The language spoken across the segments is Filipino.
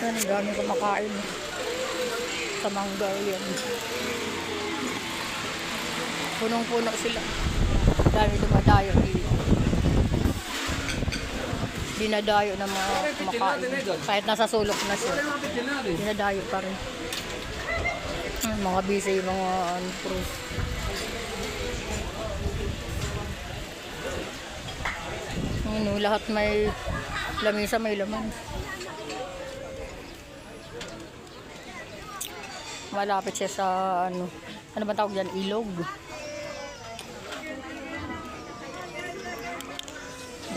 Yan, ang dami kumakain sa mangga yan. Punong-puno sila. Dami dumadayo dito. Dinadayo ng mga kumakain. Kahit nasa sulok na siya. Dinadayo pa rin. Mga busy, mga fruit. Lahat may lamisa, may laman. Malapit siya sa ano ba tawag yan? Ilog.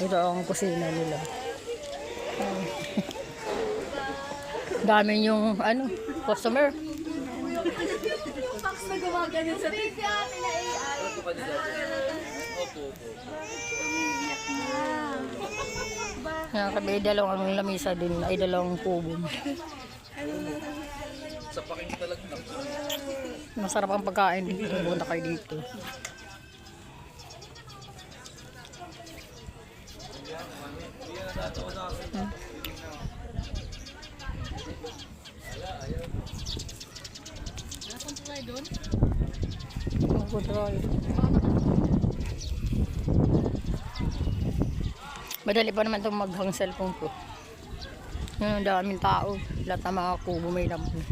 Ito ang kusina nila. Dami yung customer. Box na gumagano sa TV atin na AI. Kami dalawang lamisa din, ay dalawang kubo. Sa paking talaga. Masarap ang pagkain dito. Punta kayo dito. Madali pa naman itong maghang cellphone ko. Ang daming tao. Lahat ng mga kubo may lampon.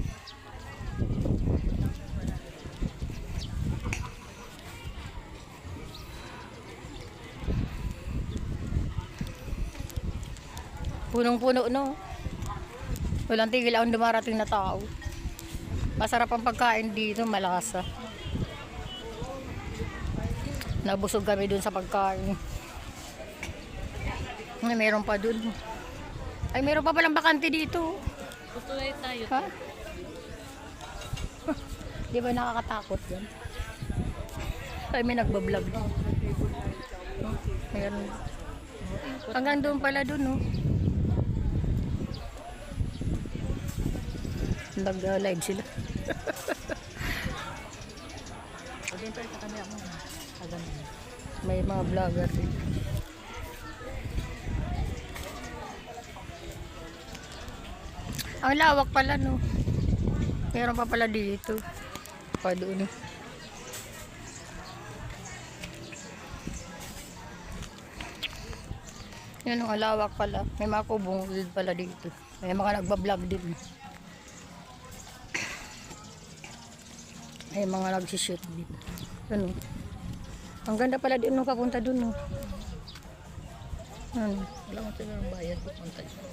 Punong-puno, no? Walang tigil ang dumarating na tao. Masarap ang pagkain dito, malasa. Nabusog kami dun sa pagkain. Ay, meron pa dun. Ay, meron pa palang bakante dito. Tutulay tayo. Ha? Di ba nakakatakot yan? Ay, may nagbablog. Meron. Hanggang doon pala dun, no? Nag-live sila. May mga vlogger din. Ang lawak pala, no? Meron pa pala dito. Pa doon. Yan ang lawak pala. May mga kubong pala dito. May mga nagbablog din. May mga nagsishoot din. Ano? Ang ganda pala din nung papunta dun, no? Ano? Wala mo tayo ng bayan. Punta siya.